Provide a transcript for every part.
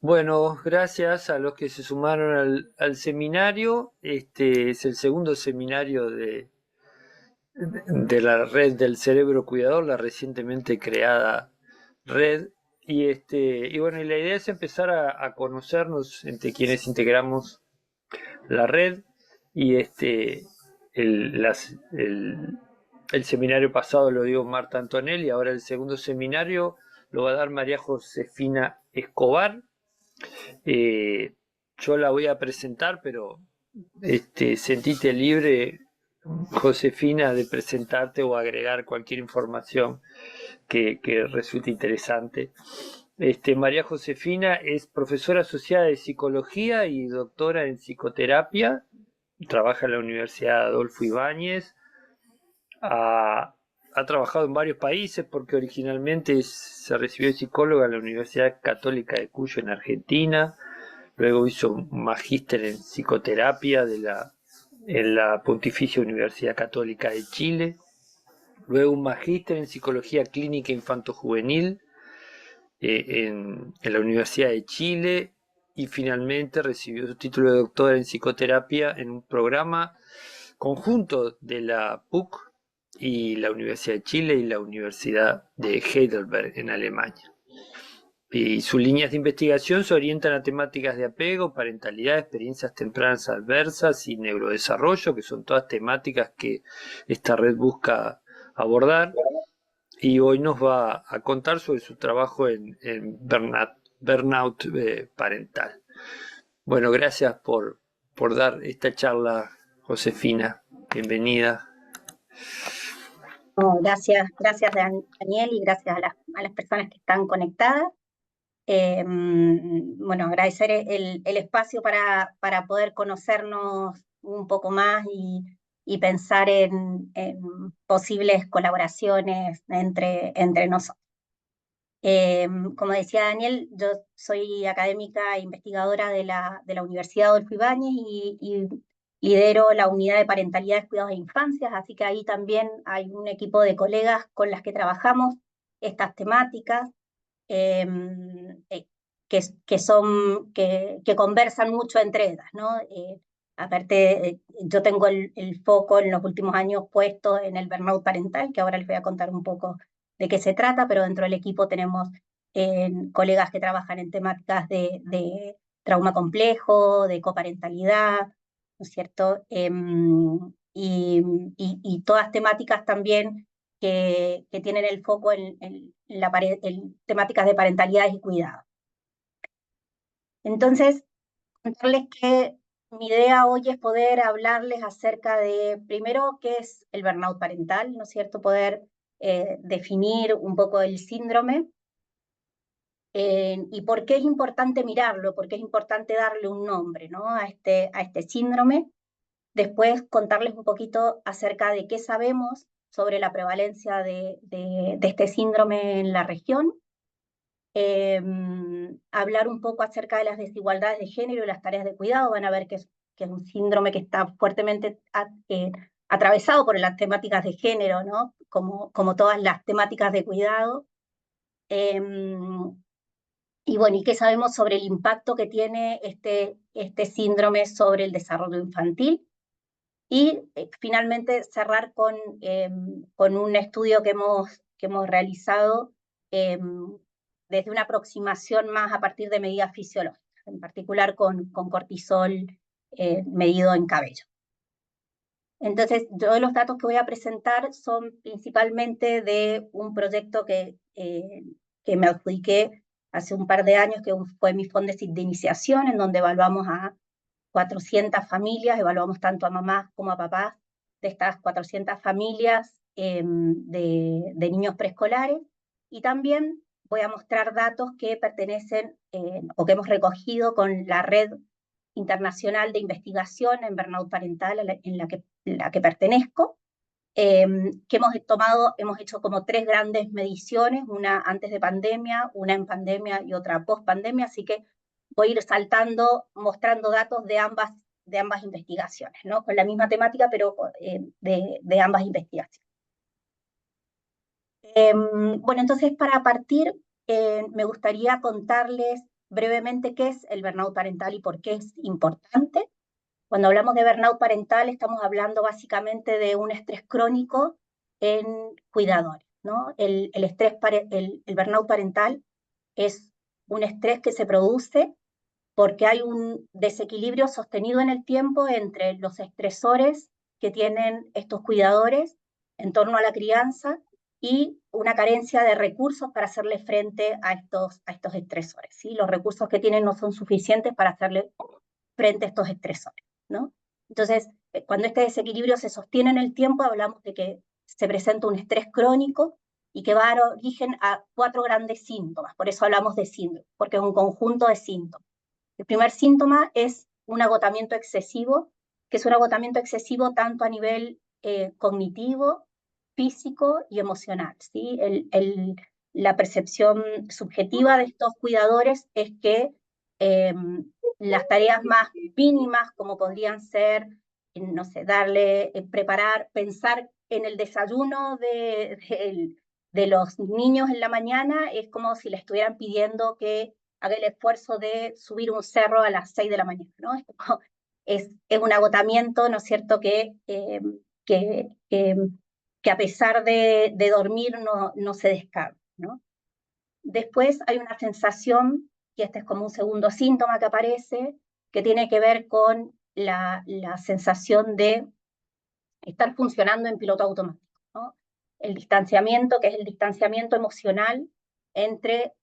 Bueno, gracias a los que se sumaron al seminario. Este es el segundo seminario de la red del cerebro cuidador, la recientemente creada red. Y bueno, y la idea es empezar a conocernos entre quienes integramos la red. Y el, las- el, el seminario pasado lo dio Marta Antonelli, ahora el segundo seminario lo va a dar María Josefina Escobar. Eh, yo la voy a presentar, pero sentite libre, Josefina, de presentarte o agregar cualquier información que resulte interesante. María Josefina es profesora asociada de psicología y doctora en psicoterapia. Trabaja en la Universidad Adolfo Ibáñez. Ha trabajado en varios países porque originalmente se recibió de psicóloga en la Universidad Católica de Cuyo en Argentina. Luego hizo un magíster en psicoterapia en la Pontificia Universidad Católica de Chile. Luego un magíster en psicología clínica infanto-juvenil en la Universidad de Chile. Y finalmente recibió su título de doctora en psicoterapia en un programa conjunto de la PUC y la Universidad de Chile y la Universidad de Heidelberg en Alemania. Y sus líneas de investigación se orientan a temáticas de apego, parentalidad, experiencias tempranas adversas y neurodesarrollo, que son todas temáticas que esta red busca abordar. Y hoy nos va a contar sobre su trabajo en burnout parental. Bueno, gracias por dar esta charla, Josefina. Bienvenida. No, gracias Daniel, y gracias a las personas que están conectadas. Bueno, agradecer el espacio para poder conocernos un poco más y pensar en posibles colaboraciones entre nosotros. Como decía Daniel, yo soy académica e investigadora de la Universidad Adolfo Ibáñez y lidero la unidad de parentalidad, cuidados de infancias, así que ahí también hay un equipo de colegas con las que trabajamos estas temáticas, eh, eh, que conversan mucho entre ellas, ¿no? Aparte, yo tengo el foco en los últimos años puesto en el burnout parental, que ahora les voy a contar un poco de qué se trata, pero dentro del equipo tenemos colegas que trabajan en temáticas de trauma complejo, de coparentalidad, ¿no es cierto? Y todas temáticas también que tienen el foco en temáticas de parentalidad y cuidado. Entonces, contarles que mi idea hoy es poder hablarles acerca de, primero, qué es el burnout parental, ¿no es cierto? Poder definir un poco el síndrome y por qué es importante mirarlo, por qué es importante darle un nombre, ¿no? a este síndrome. Después contarles un poquito acerca de qué sabemos sobre la prevalencia de este síndrome en la región. Hablar un poco acerca de las desigualdades de género y las tareas de cuidado. Van a ver que es un síndrome que está fuertemente atravesado por las temáticas de género, ¿no? Como todas las temáticas de cuidado. Y bueno, ¿y qué sabemos sobre el impacto que tiene este síndrome sobre el desarrollo infantil? Y finalmente cerrar con un estudio que hemos realizado desde una aproximación más a partir de medidas fisiológicas, en particular con cortisol medido en cabello. Entonces, yo los datos que voy a presentar son principalmente de un proyecto que me adjudiqué hace un par de años, que fue mi Fondesit de iniciación, en donde evaluamos a 400 familias, evaluamos tanto a mamás como a papás de estas 400 familias de niños preescolares, y también voy a mostrar datos que pertenecen o que hemos recogido con la red internacional de investigación en burnout parental en la que pertenezco, que hemos hecho como 3 grandes mediciones, una antes de pandemia, una en pandemia y otra post pandemia, así que voy a ir saltando, mostrando datos de ambas investigaciones, ¿no? Con la misma temática, pero de ambas investigaciones. Bueno, entonces para partir, me gustaría contarles brevemente qué es el burnout parental y por qué es importante. Cuando hablamos de burnout parental estamos hablando básicamente de un estrés crónico en cuidadores, ¿no? El burnout parental es un estrés que se produce porque hay un desequilibrio sostenido en el tiempo entre los estresores que tienen estos cuidadores en torno a la crianza y una carencia de recursos para hacerle frente a estos estresores, ¿sí? Los recursos que tienen no son suficientes para hacerle frente a estos estresores, ¿no? Entonces, cuando este desequilibrio se sostiene en el tiempo, hablamos de que se presenta un estrés crónico y que va a dar origen a 4 grandes síntomas. Por eso hablamos de síndrome, porque es un conjunto de síntomas. El primer síntoma es un agotamiento excesivo, que es un agotamiento excesivo tanto a nivel cognitivo, físico y emocional, ¿sí? La percepción subjetiva de estos cuidadores es que las tareas más mínimas, como podrían ser, no sé, preparar, pensar en el desayuno de los niños en la mañana, es como si le estuvieran pidiendo que haga el esfuerzo de subir un cerro a las 6 de la mañana, ¿no? Es un agotamiento, ¿no es cierto?, que, que a pesar de dormir no se descarga, ¿no? Después hay una sensación, y este es como un segundo síntoma que aparece, que tiene que ver con la sensación de estar funcionando en piloto automático, ¿no? El distanciamiento, que es el distanciamiento emocional entre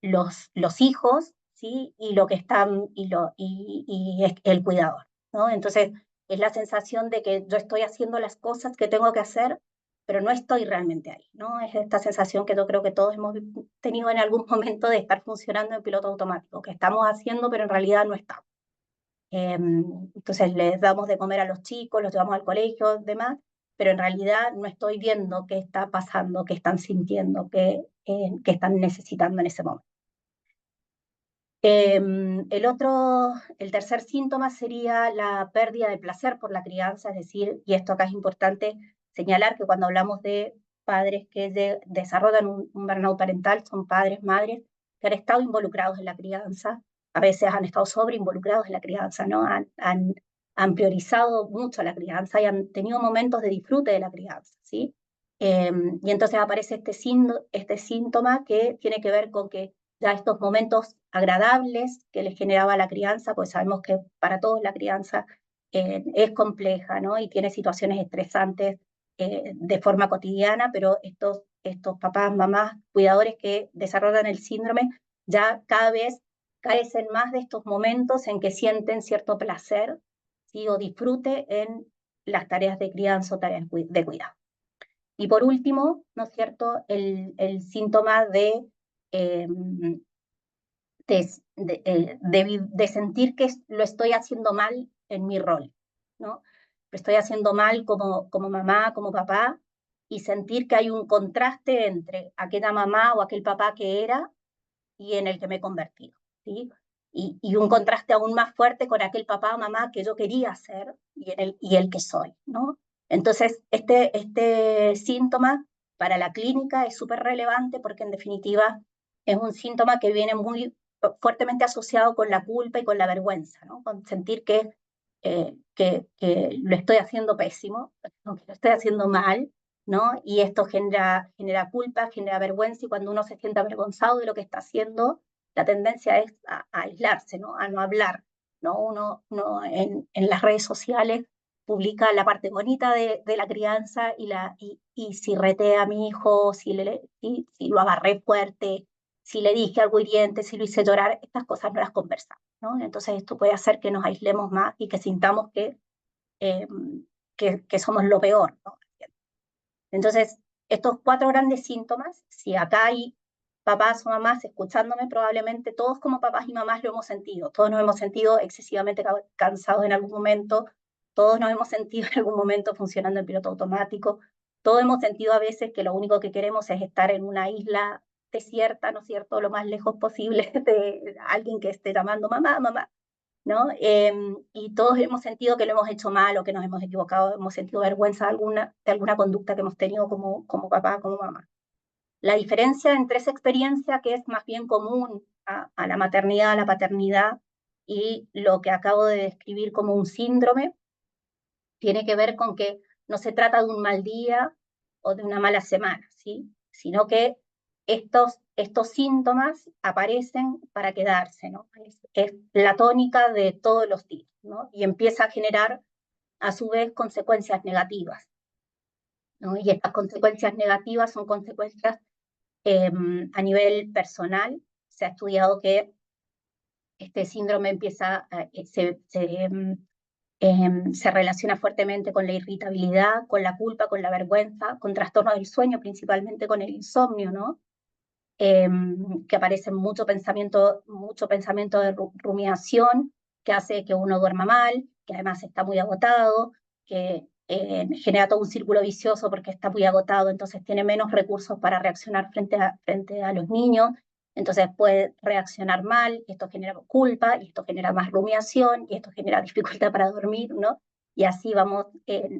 los hijos, ¿sí? Y lo que están, y es el cuidador, ¿no? Entonces, es la sensación de que yo estoy haciendo las cosas que tengo que hacer, pero no estoy realmente ahí, ¿no? Es esta sensación que yo creo que todos hemos tenido en algún momento de estar funcionando en piloto automático, que estamos haciendo, pero en realidad no estamos. Entonces les damos de comer a los chicos, los llevamos al colegio, demás, pero en realidad no estoy viendo qué está pasando, qué están sintiendo, qué están necesitando en ese momento. El tercer síntoma sería la pérdida de placer por la crianza, es decir, y esto acá es importante señalar que cuando hablamos de padres que desarrollan un burnout parental, son padres, madres, que han estado involucrados en la crianza, a veces han estado sobreinvolucrados en la crianza, ¿no? Han priorizado mucho la crianza y han tenido momentos de disfrute de la crianza, ¿sí? Y entonces aparece este síntoma que tiene que ver con que ya estos momentos agradables que les generaba la crianza, pues sabemos que para todos la crianza es compleja, ¿no? Y tiene situaciones estresantes de forma cotidiana, pero estos papás, mamás, cuidadores que desarrollan el síndrome ya cada vez carecen más de estos momentos en que sienten cierto placer, ¿sí? O disfrute en las tareas de crianza o tareas de cuidado. Y por último, ¿no es cierto?, el síntoma eh, de sentir que lo estoy haciendo mal en mi rol, ¿no? Lo estoy haciendo mal como mamá, como papá, y sentir que hay un contraste entre aquella mamá o aquel papá que era y en el que me he convertido, ¿sí? Y un contraste aún más fuerte con aquel papá o mamá que yo quería ser y el que soy, ¿no? Entonces, este síntoma para la clínica es súper relevante porque en definitiva es un síntoma que viene muy fuertemente asociado con la culpa y con la vergüenza, ¿no? Con sentir que lo estoy haciendo pésimo, que lo estoy haciendo mal, ¿no? Y esto genera culpa, genera vergüenza, y cuando uno se siente avergonzado de lo que está haciendo, la tendencia es a aislarse, ¿no? A no hablar, ¿no? Uno en las redes sociales publica la parte bonita de la crianza y si reté a mi hijo, si lo agarré fuerte, si le dije algo hiriente, si lo hice llorar, estas cosas no las conversamos, ¿no? Entonces esto puede hacer que nos aislemos más y que sintamos eh, que somos lo peor, ¿no? Entonces, estos 4 grandes síntomas, si acá hay papás o mamás escuchándome, probablemente todos como papás y mamás lo hemos sentido. Todos nos hemos sentido excesivamente cansados en algún momento, todos nos hemos sentido en algún momento funcionando en piloto automático, todos hemos sentido a veces que lo único que queremos es estar en una isla desierta, ¿no es cierto?, lo más lejos posible de alguien que esté llamando mamá, mamá, ¿no? Y todos hemos sentido que lo hemos hecho mal o que nos hemos equivocado, hemos sentido vergüenza de alguna conducta que hemos tenido como papá, como mamá. La diferencia entre esa experiencia, que es más bien común a la maternidad, a la paternidad, y lo que acabo de describir como un síndrome tiene que ver con que no se trata de un mal día o de una mala semana, ¿sí? Sino que estos síntomas aparecen para quedarse, ¿no? Es la tónica de todos los días, ¿no? Y empieza a generar, a su vez, consecuencias negativas, ¿no? Y estas consecuencias negativas son consecuencias a nivel personal. Se ha estudiado que este síndrome se relaciona fuertemente con la irritabilidad, con la culpa, con la vergüenza, con trastornos del sueño, principalmente con el insomnio, ¿no? Que aparece mucho pensamiento de rumiación, que hace que uno duerma mal, que además está muy agotado, que genera todo un círculo vicioso porque está muy agotado, entonces tiene menos recursos para reaccionar frente a los niños, entonces puede reaccionar mal, y esto genera culpa, y esto genera más rumiación, y esto genera dificultad para dormir, ¿no? Y así vamos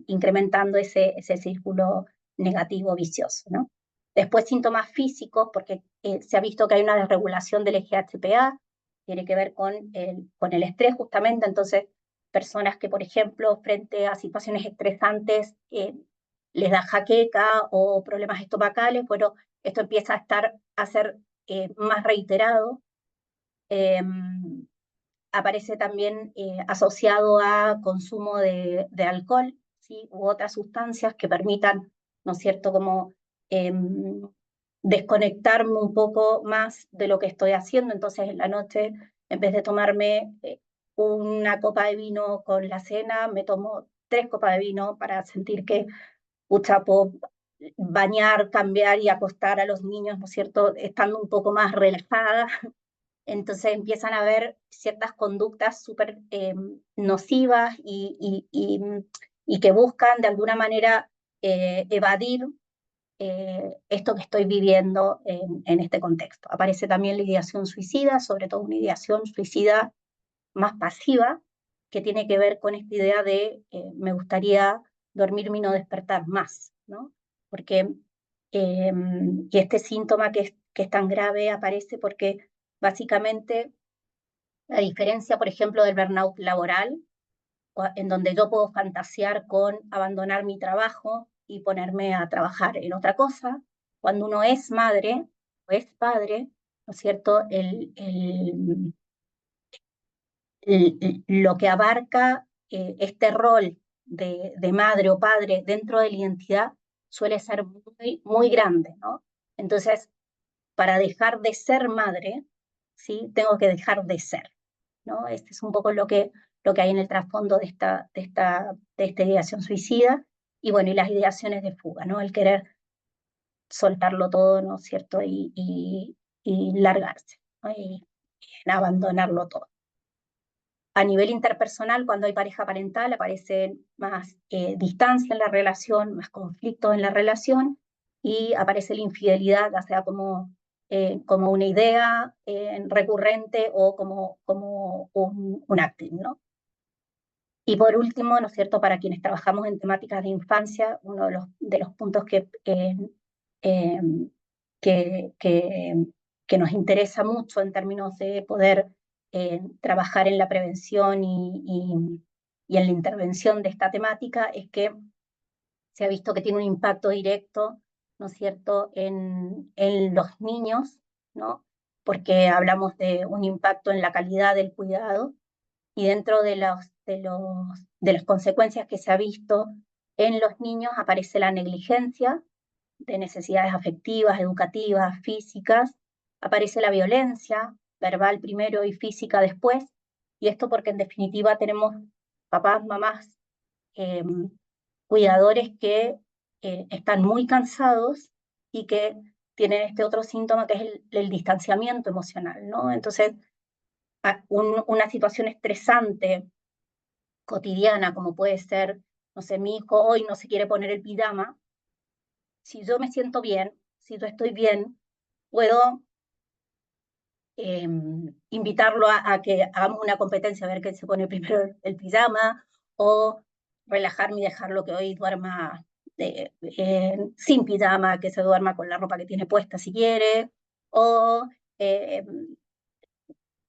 incrementando ese círculo negativo vicioso, ¿no? Después síntomas físicos, porque se ha visto que hay una desregulación del eje HPA, tiene que ver con el estrés justamente, entonces personas que, por ejemplo, frente a situaciones estresantes les da jaqueca o problemas estomacales, bueno, esto empieza a ser más reiterado. Eh, Aparece también asociado a consumo de alcohol, ¿sí? U otras sustancias que permitan, ¿no es cierto?, como eh, desconectarme un poco más de lo que estoy haciendo. Entonces, en la noche, en vez de tomarme una copa de vino con la cena, me tomo 3 copas de vino para sentir que, pucha, puedo bañar, cambiar y acostar a los niños, ¿no es cierto?, estando un poco más relajada. Entonces empiezan a haber ciertas conductas súper nocivas y que buscan de alguna manera evadir esto que estoy viviendo en este contexto. Aparece también la ideación suicida, sobre todo una ideación suicida más pasiva, que tiene que ver con esta idea de me gustaría dormirme y no despertar más, ¿no? Porque y este síntoma que es tan grave aparece porque básicamente la diferencia, por ejemplo, del burnout laboral, en donde yo puedo fantasear con abandonar mi trabajo y ponerme a trabajar en otra cosa, cuando uno es madre o es padre, ¿no es cierto? Lo que abarca este rol de madre o padre dentro de la identidad suele ser muy, muy grande, ¿no? Entonces, para dejar de ser madre, ¿sí? Tengo que dejar de ser, ¿no? Este es un poco lo que hay en el trasfondo de esta ideación suicida, y bueno, y las ideaciones de fuga, ¿no? El querer soltarlo todo, ¿no es cierto? Y largarse, ¿no? Y abandonarlo todo. A nivel interpersonal, cuando hay pareja parental, aparece más distancia en la relación, más conflictos en la relación, y aparece la infidelidad, ya sea como una idea recurrente o como un acting, ¿no? Y por último, ¿no es cierto?, para quienes trabajamos en temáticas de infancia, uno de los puntos eh, que nos interesa mucho en términos de poder trabajar en la prevención y en la intervención de esta temática es que se ha visto que tiene un impacto directo, ¿no es cierto?, en los niños, ¿no? Porque hablamos de un impacto en la calidad del cuidado, y dentro de las consecuencias que se ha visto en los niños aparece la negligencia de necesidades afectivas, educativas, físicas, aparece la violencia, verbal primero y física después, y esto porque en definitiva tenemos papás, mamás, eh, cuidadores que están muy cansados y que tienen este otro síntoma que es el distanciamiento emocional, ¿no? Entonces, una situación estresante cotidiana, como puede ser, no sé, mi hijo hoy no se quiere poner el pijama, si yo me siento bien, si yo estoy bien, puedo invitarlo a que hagamos una competencia, a ver quién se pone primero el pijama, o relajarme y dejarlo que hoy duerma sin pijama, que se duerma con la ropa que tiene puesta si quiere, o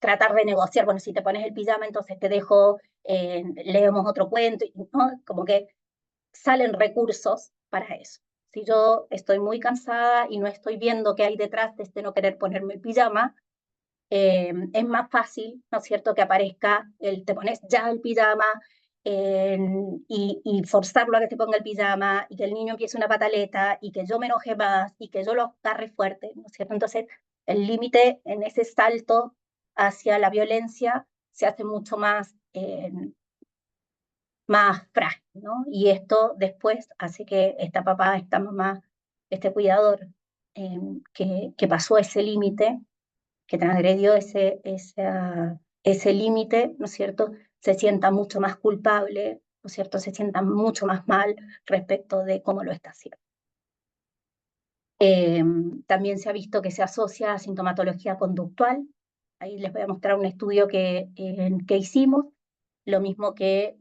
tratar de negociar, bueno, si te pones el pijama, entonces te dejo, leemos otro cuento, ¿no? Como que salen recursos para eso. Si yo estoy muy cansada y no estoy viendo qué hay detrás de este no querer ponerme el pijama, es más fácil, ¿no es cierto?, que aparezca te pones ya el pijama y forzarlo a que te ponga el pijama y que el niño empiece una pataleta y que yo me enoje más y que yo lo agarre fuerte, ¿no es cierto? Entonces, el límite en ese salto hacia la violencia se hace mucho más frágil, ¿no? Y esto después hace que esta papá, esta mamá, este cuidador que pasó ese límite, que transgredió ese límite, ¿no es cierto?, se sienta mucho más culpable, ¿no es cierto?, se sienta mucho más mal respecto de cómo lo está haciendo. También se ha visto que se asocia a sintomatología conductual. Ahí les voy a mostrar un estudio que hicimos, lo mismo que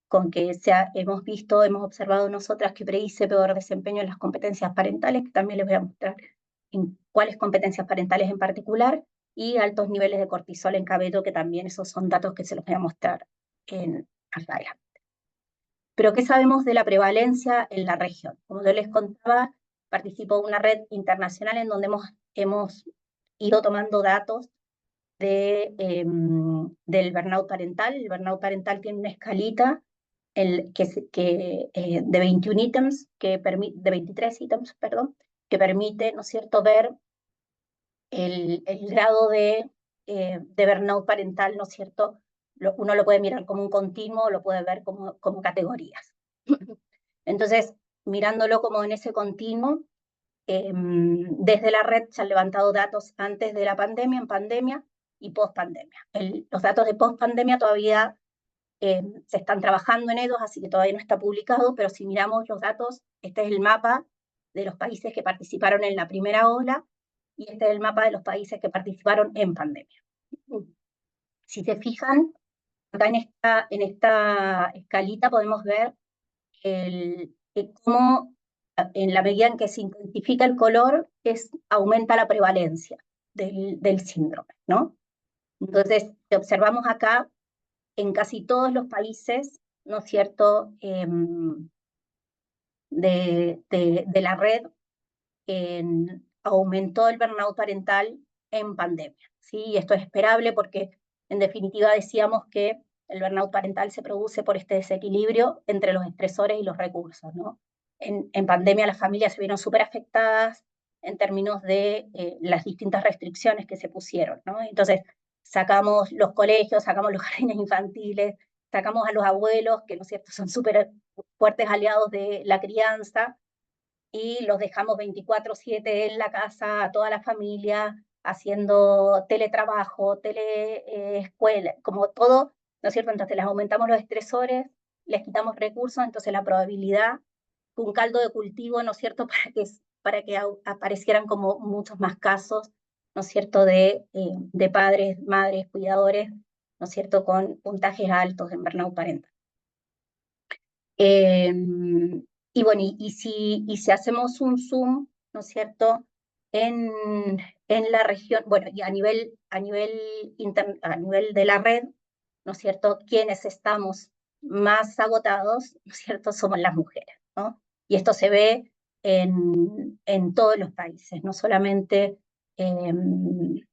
con que hemos visto, hemos observado nosotras que predice peor desempeño en las competencias parentales, que también les voy a mostrar en cuáles competencias parentales en particular, y altos niveles de cortisol en cabello, que también esos son datos que se los voy a mostrar más adelante. Pero ¿qué sabemos de la prevalencia en la región? Como yo les contaba, participo de una red internacional en donde hemos ido tomando datos del burnout parental. El burnout parental tiene una escalita de 21 ítems, de 23 ítems, perdón, que permite, ¿no es cierto?, ver el grado de burnout parental, ¿no es cierto? Uno lo puede mirar como un continuo, lo puede ver como categorías. Entonces, mirándolo como en ese continuo, desde la red se han levantado datos antes de la pandemia, en pandemia y post pandemia. Los datos de post pandemia todavía se están trabajando en ellos, así que todavía no está publicado, pero si miramos los datos, este es el mapa de los países que participaron en la primera ola y este es el mapa de los países que participaron en pandemia. Si se fijan, acá en esta escalita podemos ver cómo en la medida en que se intensifica el color, aumenta la prevalencia del síndrome, ¿no? Entonces, si observamos acá, en casi todos los países, ¿no es cierto?, de la red, aumentó el burnout parental en pandemia, ¿sí? Y esto es esperable porque, en definitiva, decíamos que el burnout parental se produce por este desequilibrio entre los estresores y los recursos, ¿no? En pandemia las familias se vieron súper afectadas en términos de las distintas restricciones que se pusieron, ¿no? Entonces, sacamos los colegios, sacamos los jardines infantiles, sacamos a los abuelos, que, ¿no es cierto?, son súper fuertes aliados de la crianza, y los dejamos 24/7 en la casa, a toda la familia, haciendo teletrabajo, teleescuela, como todo, ¿no es cierto? Entonces les aumentamos los estresores, les quitamos recursos, entonces la probabilidad fue un caldo de cultivo, ¿no es cierto?, para que aparecieran como muchos más casos, ¿no es cierto?, de padres, madres, cuidadores, ¿no es cierto?, con puntajes altos en burnout parental. Y bueno, si hacemos un zoom, ¿no es cierto?, en la región, bueno, y a nivel de la red, ¿no es cierto?, quienes estamos más agotados, ¿no es cierto?, somos las mujeres, ¿no? Y esto se ve en todos los países, no solamente en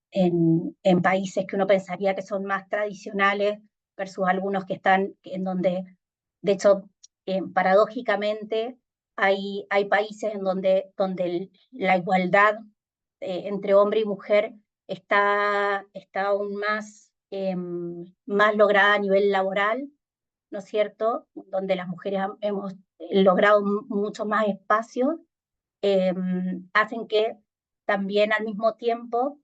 países que uno pensaría que son más tradicionales versus algunos que están en donde, de hecho, paradójicamente, hay países en donde la igualdad entre hombre y mujer está aún más lograda a nivel laboral, ¿no es cierto?, donde las mujeres hemos logrado mucho más espacio, hacen que también al mismo tiempo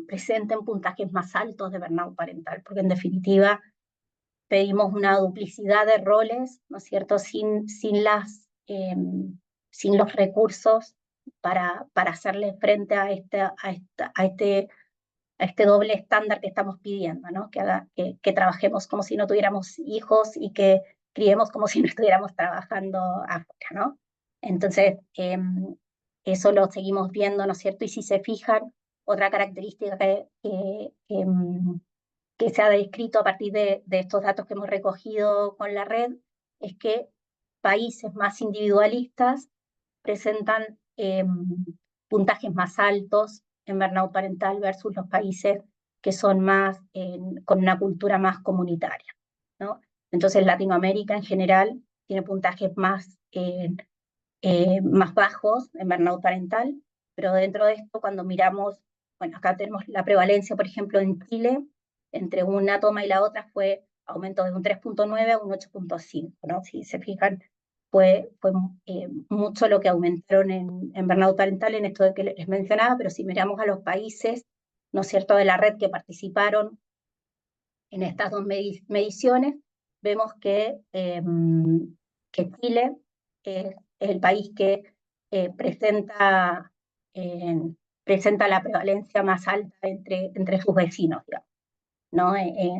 presenten puntajes más altos de burnout parental, porque en definitiva pedimos una duplicidad de roles, ¿no es cierto?, sin los recursos para hacerle frente a este doble estándar que estamos pidiendo, ¿no? Que trabajemos como si no tuviéramos hijos y que criemos como si no estuviéramos trabajando afuera, ¿no? Entonces, eso lo seguimos viendo, ¿no es cierto? Y si se fijan, Otra característica que se ha descrito a partir de estos datos que hemos recogido con la red es que países más individualistas presentan puntajes más altos en burnout parental versus los países que son más con una cultura más comunitaria, ¿no? Entonces Latinoamérica en general tiene puntajes más bajos en burnout parental, pero dentro de esto cuando miramos, bueno, acá tenemos la prevalencia, por ejemplo, en Chile, entre una toma y la otra fue aumento de un 3,9 a un 8,5, ¿no? Si se fijan, fue mucho lo que aumentaron en burnout parental en esto de que les mencionaba, pero si miramos a los países, ¿no es cierto?, de la red que participaron en estas dos mediciones, vemos que Chile es el país que presenta, presenta la prevalencia más alta entre sus vecinos, digamos, ¿no?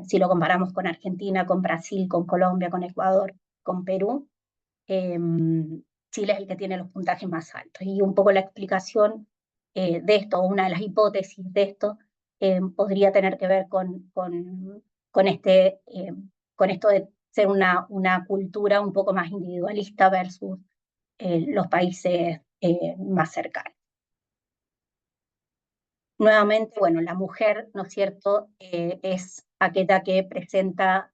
Si lo comparamos con Argentina, con Brasil, con Colombia, con Ecuador, con Perú, Chile es el que tiene los puntajes más altos. Y un poco la explicación de esto, o una de las hipótesis de esto, podría tener que ver con esto de ser una cultura un poco más individualista versus los países más cercanos. Nuevamente, bueno, la mujer, ¿no es cierto?, es aquella que presenta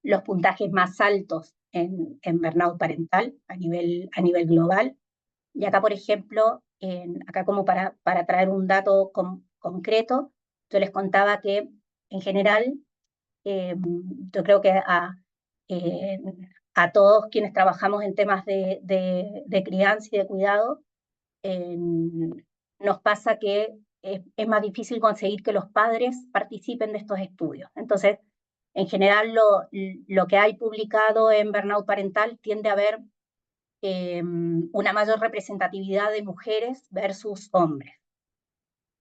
los puntajes más altos en burnout parental a nivel global. Y acá, por ejemplo, acá como para traer un dato concreto, yo les contaba que en general, yo creo que eh, a todos quienes trabajamos en temas de crianza y de cuidado, nos pasa que es más difícil conseguir que los padres participen de estos estudios. Entonces, en general, lo que hay publicado en burnout parental tiende a haber una mayor representatividad de mujeres versus hombres,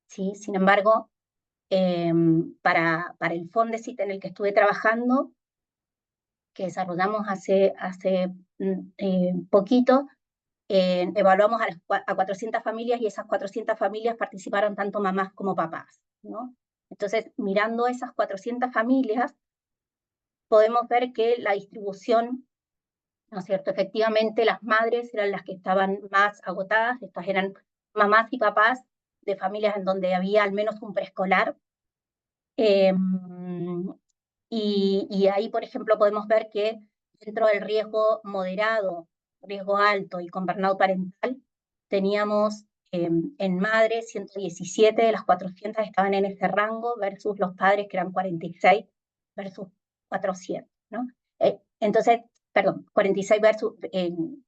¿sí? Sin embargo, para el Fondesit en el que estuve trabajando, que desarrollamos hace poquito, evaluamos a 400 familias y esas 400 familias participaron tanto mamás como papás, ¿no? Entonces, mirando esas 400 familias, podemos ver que la distribución, ¿no es cierto? Efectivamente, las madres eran las que estaban más agotadas, estas eran mamás y papás de familias en donde había al menos un preescolar. Y ahí, por ejemplo, podemos ver que dentro del riesgo moderado, riesgo alto y con burnout parental, teníamos en madres 117 de las 400 estaban en ese rango versus los padres que eran 46 versus 400, ¿no? Entonces, perdón, 46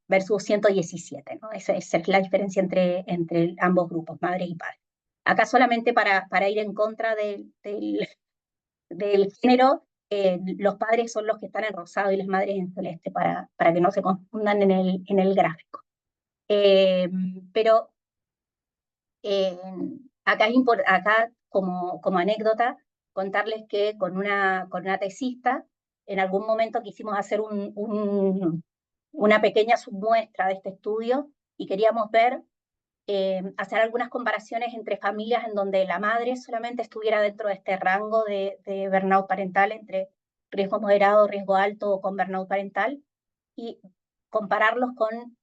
versus 117, ¿no? Esa es la diferencia entre ambos grupos, madres y padres. Acá solamente para ir en contra del género, los padres son los que están en rosado y las madres en celeste, para que no se confundan en el gráfico. Pero acá como anécdota, contarles que con una tesista, en algún momento quisimos hacer una pequeña submuestra de este estudio y queríamos ver hacer algunas comparaciones entre familias en donde la madre solamente estuviera dentro de este rango de burnout parental entre riesgo moderado, riesgo alto o con burnout parental, y compararlos con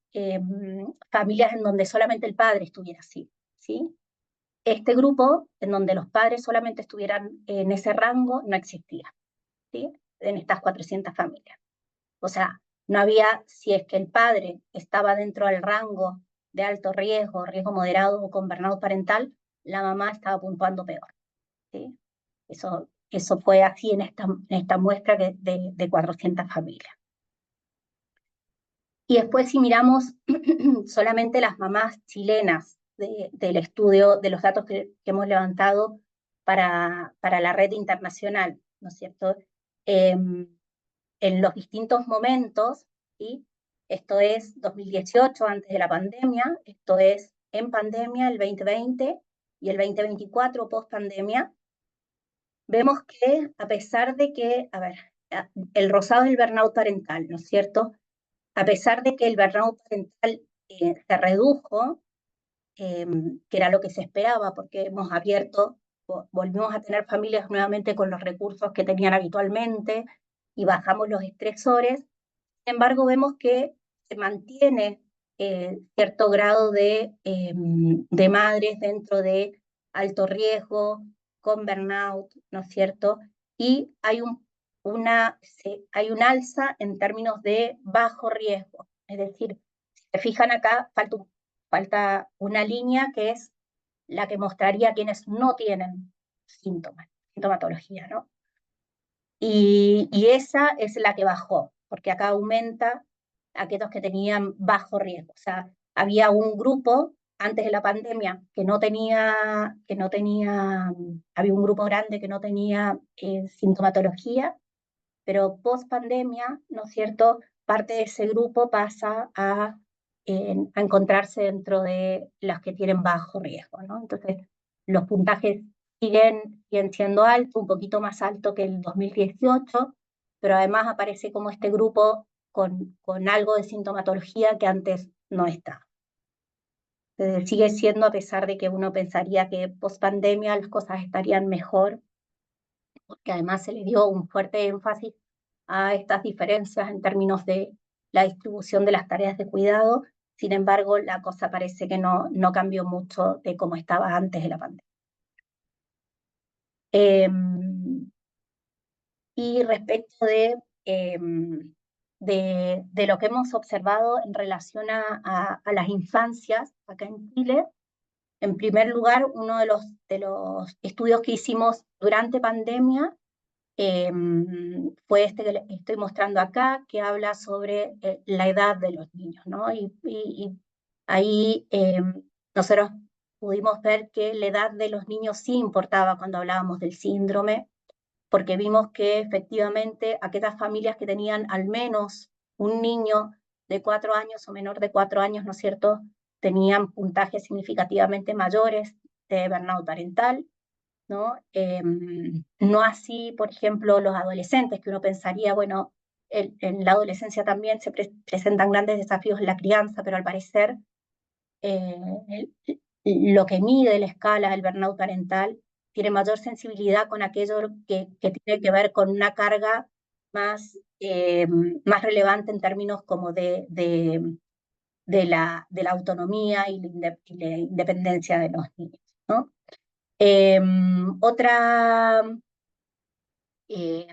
familias en donde solamente el padre estuviera así, ¿sí? Este grupo, en donde los padres solamente estuvieran en ese rango, no existía, ¿sí? En estas 400 familias. O sea, no había, si es que el padre estaba dentro del rango de alto riesgo, riesgo moderado o con burnout parental, la mamá estaba puntuando peor, ¿sí? Eso fue así en esta muestra de 400 familias. Y después si miramos solamente las mamás chilenas del estudio, de los datos que hemos levantado para la red internacional, ¿no es cierto? En los distintos momentos, ¿sí? Esto es 2018, antes de la pandemia, esto es en pandemia, el 2020, y el 2024, post pandemia, vemos que a pesar de que, a ver, el rosado es el burnout parental, ¿no es cierto? A pesar de que el burnout parental se redujo, que era lo que se esperaba, porque hemos abierto, volvimos a tener familias nuevamente con los recursos que tenían habitualmente y bajamos los estresores. Sin embargo, vemos que se mantiene cierto grado de madres dentro de alto riesgo, con burnout, ¿no es cierto? Y hay hay un alza en términos de bajo riesgo. Es decir, si se fijan acá, falta una línea que es la que mostraría quienes no tienen síntomas, sintomatología, ¿no? Y esa es la que bajó, porque acá aumenta aquellos que tenían bajo riesgo. O sea, había un grupo antes de la pandemia había un grupo grande que no tenía sintomatología, pero post pandemia, ¿no es cierto?, parte de ese grupo pasa a encontrarse dentro de las que tienen bajo riesgo, ¿no? Entonces, los puntajes siguen siendo altos, un poquito más alto que el 2018, pero además aparece como este grupo con algo de sintomatología que antes no estaba. Sigue siendo, a pesar de que uno pensaría que post pandemia las cosas estarían mejor, porque además se le dio un fuerte énfasis a estas diferencias en términos de la distribución de las tareas de cuidado. Sin embargo, la cosa parece que no cambió mucho de cómo estaba antes de la pandemia. Y respecto de lo que hemos observado en relación a las infancias acá en Chile, en primer lugar, uno de los estudios que hicimos durante pandemia fue este que les estoy mostrando acá, que habla sobre la edad de los niños, ¿no? Y ahí nosotros pudimos ver que la edad de los niños sí importaba cuando hablábamos del síndrome, porque vimos que efectivamente aquellas familias que tenían al menos un niño de 4 años o menor de 4 años, ¿no es cierto?, tenían puntajes significativamente mayores de burnout parental, ¿no? No así, por ejemplo, los adolescentes, que uno pensaría, bueno, en la adolescencia también se presentan grandes desafíos en la crianza, pero al parecer lo que mide la escala del burnout parental tiene mayor sensibilidad con aquello que tiene que ver con una carga más relevante en términos como de la autonomía y la independencia de los niños, ¿no? Otra, eh,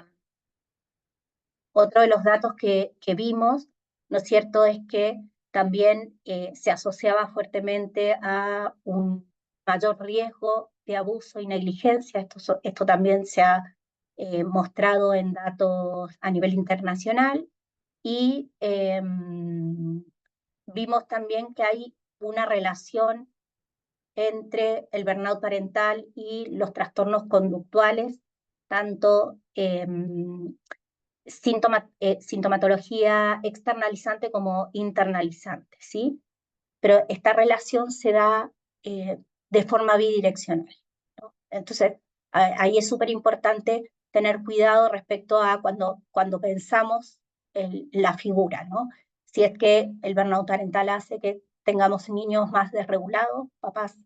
otro de los datos que vimos, ¿no es cierto?, es que también se asociaba fuertemente a un mayor riesgo de abuso y negligencia. Esto también se ha mostrado en datos a nivel internacional. Y vimos también que hay una relación entre el burnout parental y los trastornos conductuales, tanto sintomatología externalizante como internalizante, ¿sí? Pero esta relación se da de forma bidireccional, ¿no? Entonces, ahí es súper importante tener cuidado respecto a cuando pensamos en la figura, ¿no? Si es que el burnout parental hace que tengamos niños más desregulados, papás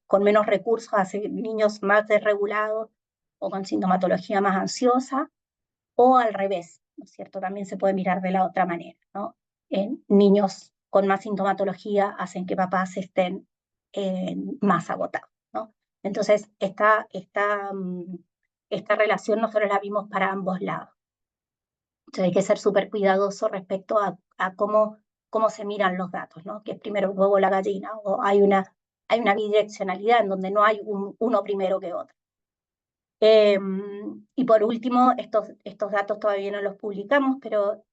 con menos recursos, hace niños más desregulados o con sintomatología más ansiosa, o al revés, ¿no es cierto? También se puede mirar de la otra manera, ¿no? Niños con más sintomatología hacen que papás estén más agotados, ¿no? Entonces, esta relación nosotros la vimos para ambos lados. Entonces hay que ser súper cuidadoso respecto a cómo se miran los datos, ¿no? Que es primero el huevo o la gallina, o hay una bidireccionalidad en donde no hay uno primero que otro. Y por último, estos datos todavía no los publicamos, pero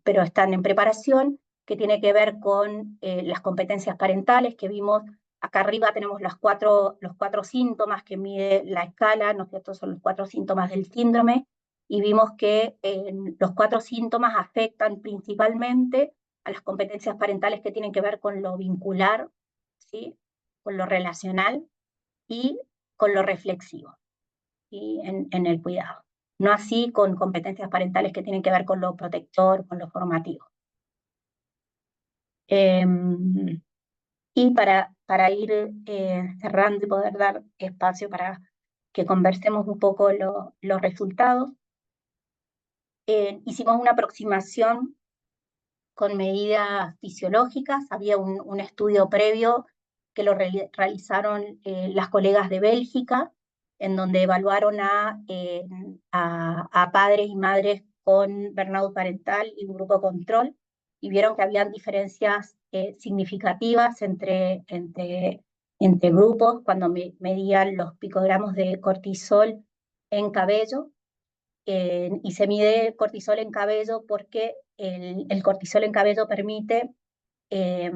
están en preparación, que tiene que ver con las competencias parentales que vimos. Acá arriba tenemos los cuatro síntomas que mide la escala, ¿no es cierto? Son los 4 síntomas del síndrome, y vimos que los 4 síntomas afectan principalmente a las competencias parentales que tienen que ver con lo vincular, ¿sí?, con lo relacional y con lo reflexivo, ¿sí?, en el cuidado. No así con competencias parentales que tienen que ver con lo protector, con lo formativo. Y para ir cerrando y poder dar espacio para que conversemos un poco los resultados, hicimos una aproximación con medidas fisiológicas. Había un estudio previo que lo realizaron las colegas de Bélgica, en donde evaluaron a padres y madres con burnout parental y un grupo control, y vieron que habían diferencias significativas entre grupos cuando medían los picogramos de cortisol en cabello. Y se mide cortisol en cabello porque el cortisol en cabello eh,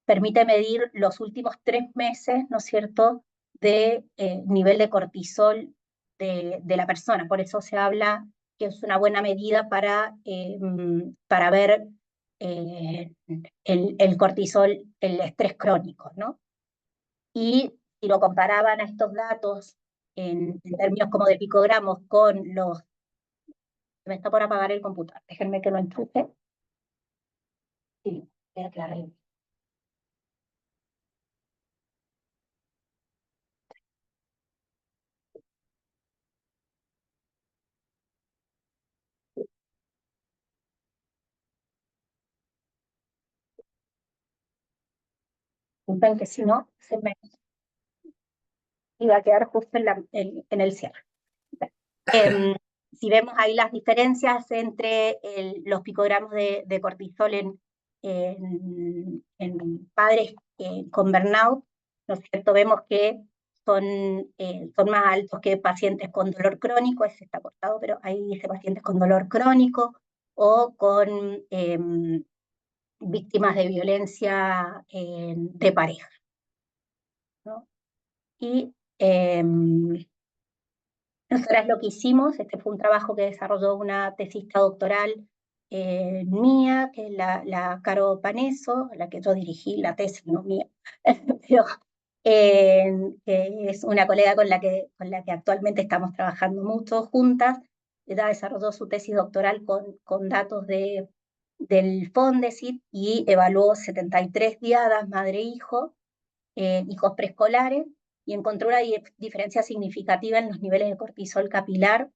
permite medir los últimos 3 meses, ¿no es cierto?, de nivel de cortisol de la persona. Por eso se habla que es una buena medida para ver el cortisol, el estrés crónico, ¿no? Y si lo comparaban a estos datos en términos como de picogramos con los... Me está por apagar el computador, déjenme que lo enchufe. Sí, voy a aclarar. Disculpen que si no, se me iba a quedar justo en el cierre. Em, si vemos ahí las diferencias entre los picogramos de cortisol en padres con burnout, ¿no es cierto? Vemos que son más altos que pacientes con dolor crónico. Ese está cortado, pero ahí dice pacientes con dolor crónico o con víctimas de violencia de pareja, ¿no? Y nosotras lo que hicimos, este fue un trabajo que desarrolló una tesista doctoral mía, que es la Caro Paneso, la que yo dirigí la tesis, no mía, pero que es una colega con la que actualmente estamos trabajando mucho juntas. Ella desarrolló su tesis doctoral con datos del Fondesit y evaluó 73 diadas madre-hijo, hijos preescolares, y encontró una diferencia significativa en los niveles de cortisol capilar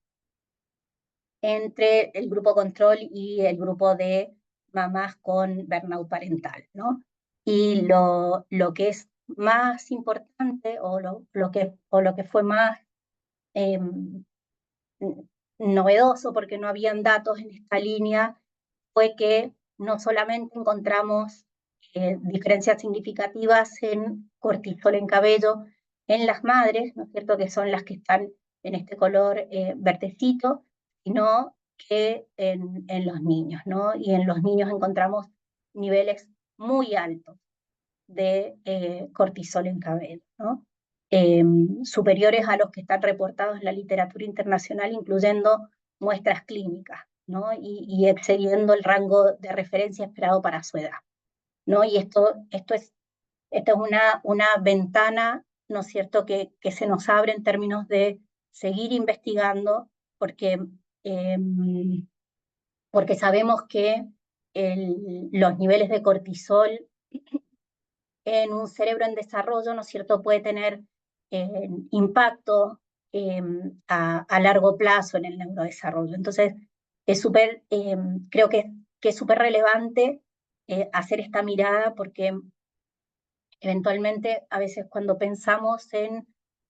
entre el grupo control y el grupo de mamás con burnout parental, ¿no? Y lo que es más importante, o lo que fue más eh, novedoso, porque no habían datos en esta línea, fue que no solamente encontramos diferencias significativas en cortisol en cabello en las madres, ¿no es cierto?, que son las que están en este color verdecito, sino que en los niños, ¿no? Y en los niños encontramos niveles muy altos de cortisol en cabello, ¿no? Superiores a los que están reportados en la literatura internacional, incluyendo muestras clínicas, ¿no? Y excediendo el rango de referencia esperado para su edad, ¿no? Y esto es una ventana, ¿no es cierto?, que se nos abre en términos de seguir investigando, porque, eh, porque sabemos que los niveles de cortisol en un cerebro en desarrollo, ¿no es cierto?, puede tener impacto a largo plazo en el neurodesarrollo. Entonces, creo que es súper relevante hacer esta mirada, porque eventualmente a veces cuando pensamos en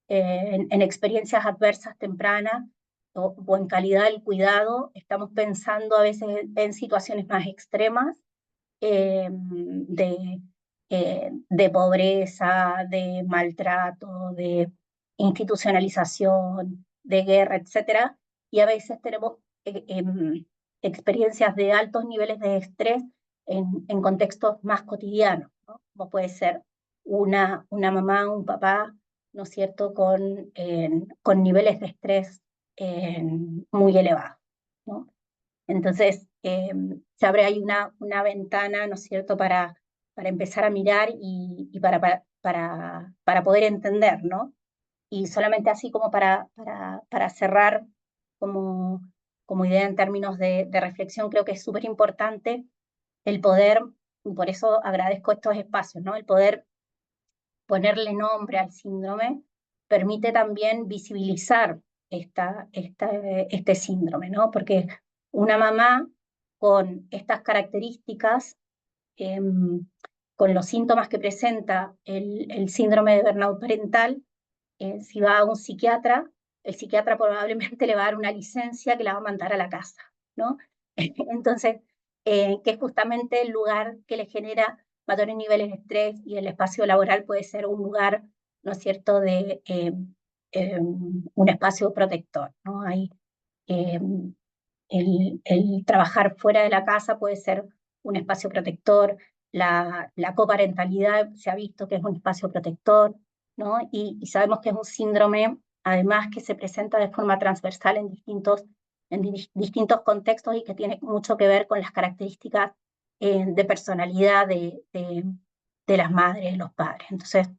experiencias adversas tempranas o en calidad del cuidado, estamos pensando a veces en situaciones más extremas de pobreza, de maltrato, de institucionalización, de guerra, etcétera, y a veces tenemos experiencias de altos niveles de estrés en contextos más cotidianos, ¿no? Como puede ser una mamá, un papá, ¿no es cierto?, con niveles de estrés muy elevados, ¿no? Entonces, se abre ahí una ventana, ¿no es cierto?, para empezar a mirar y para poder entender, ¿no? Y solamente así como para cerrar como idea en términos de reflexión, creo que es súper importante el poder por eso agradezco estos espacios, ¿no? El poder ponerle nombre al síndrome permite también visibilizar este síndrome, ¿no? Porque una mamá con estas características, con los síntomas que presenta el síndrome de burnout parental, si va a un psiquiatra, el psiquiatra probablemente le va a dar una licencia que la va a mandar a la casa, ¿no? Entonces, que es justamente el lugar que le genera mayores niveles de estrés, y el espacio laboral puede ser un lugar, ¿no es cierto?, de un espacio protector, ¿no? Hay, eh, el trabajar fuera de la casa puede ser un espacio protector, la coparentalidad se ha visto que es un espacio protector, ¿no? Y sabemos que es un síndrome, además, que se presenta de forma transversal en distintos contextos, y que tiene mucho que ver con las características de personalidad de las madres, los padres. Entonces,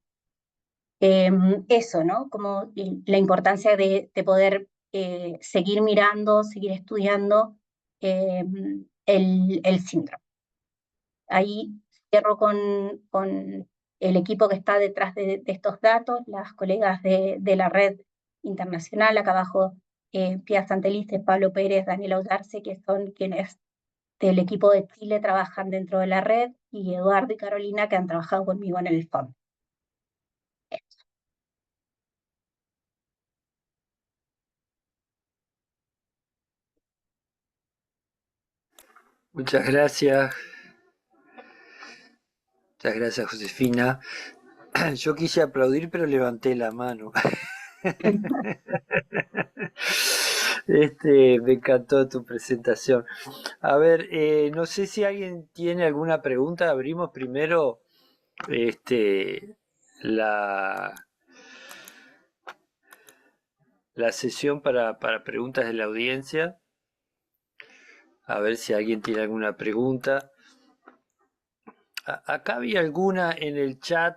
eso, ¿no? Como la importancia de poder seguir mirando, seguir estudiando eh, el síndrome. Ahí cierro con el equipo que está detrás de estos datos, las colegas de la red internacional, acá abajo Pia Santelice, Pablo Pérez, Daniela Ollarse, que son quienes del equipo de Chile trabajan dentro de la red, y Eduardo y Carolina, que han trabajado conmigo en el fondo. Muchas gracias. Muchas gracias, Josefina. Yo quise aplaudir, pero levanté la mano. Me encantó tu presentación. A ver, no sé si alguien tiene alguna pregunta. Abrimos primero la, la sesión para preguntas de la audiencia. A ver si alguien tiene alguna pregunta. Acá había alguna en el chat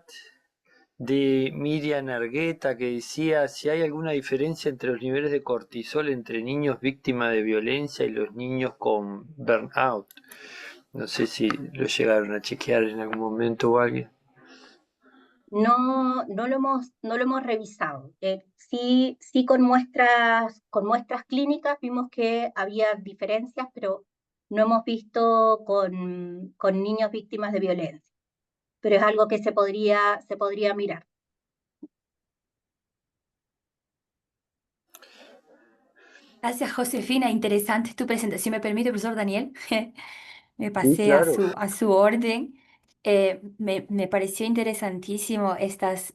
de Miriam Argueta que decía si hay alguna diferencia entre los niveles de cortisol entre niños víctimas de violencia y los niños con burnout. No sé si lo llegaron a chequear en algún momento o alguien. No lo hemos revisado. Sí, con muestras clínicas vimos que había diferencias, pero no hemos visto con niños víctimas de violencia. Pero es algo que se podría mirar. Gracias, Josefina. Interesante tu presentación. ¿Me permite, profesor Daniel? Me Sí, pasé a claro. su orden. Me pareció interesantísimo estas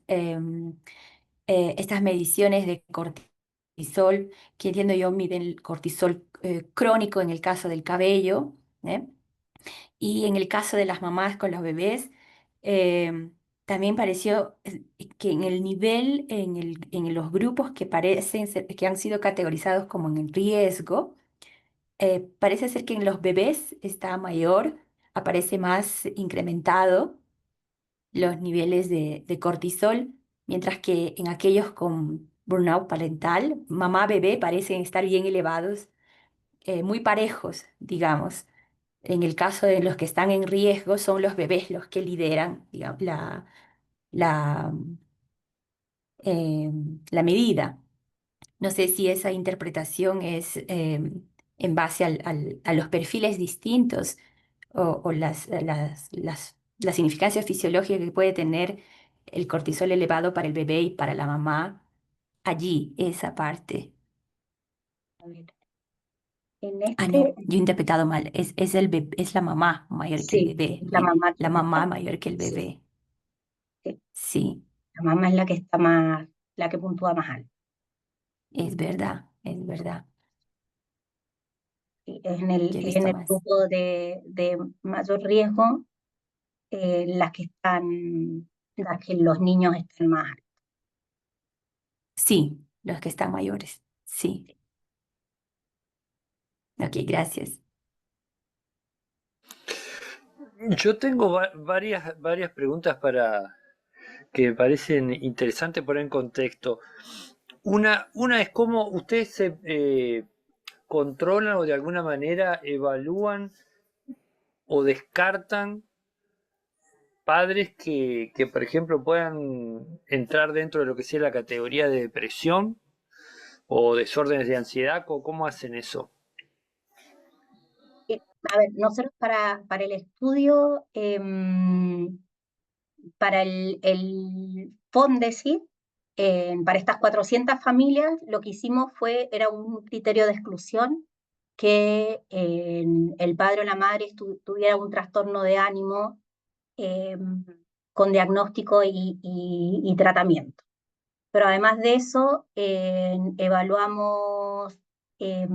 mediciones de cortisol, que entiendo yo miden el cortisol crónico en el caso del cabello, ¿eh? Y en el caso de las mamás con los bebés, también pareció que en el nivel, en los grupos que que han sido categorizados como en riesgo, parece ser que en los bebés está mayor, aparece más incrementado los niveles de cortisol, mientras que en aquellos con burnout parental, mamá-bebé parecen estar bien elevados, muy parejos, digamos. En el caso de los que están en riesgo, son los bebés los que lideran, digamos, la, eh, la medida. No sé si esa interpretación es en base a los perfiles distintos o la significancia fisiológica que puede tener el cortisol elevado para el bebé y para la mamá. Allí, esa parte. A ver, en Ah, no, este, yo he interpretado mal. Es la mamá mayor que el sí, bebé. es la mamá La que está. mamá mayor que el Sí, bebé. sí, Sí, la mamá es la que está más, la que puntúa más alto. es verdad, es verdad. Sí, es en el Yo he visto más. grupo de mayor riesgo, las que los niños están más altos. Sí, los que están mayores. Sí. Ok, gracias. Yo tengo varias preguntas que me parecen interesantes poner en contexto. Una es cómo ustedes se controlan o de alguna manera evalúan o descartan padres que, por ejemplo, puedan entrar dentro de lo que sea la categoría de depresión o desórdenes de ansiedad? ¿Cómo hacen eso? A ver, nosotros para el estudio, para el FONDESI, para estas 400 familias, lo que hicimos era un criterio de exclusión, que el padre o la madre tuviera un trastorno de ánimo eh, con diagnóstico y tratamiento. Pero además de eso, evaluamos, eh,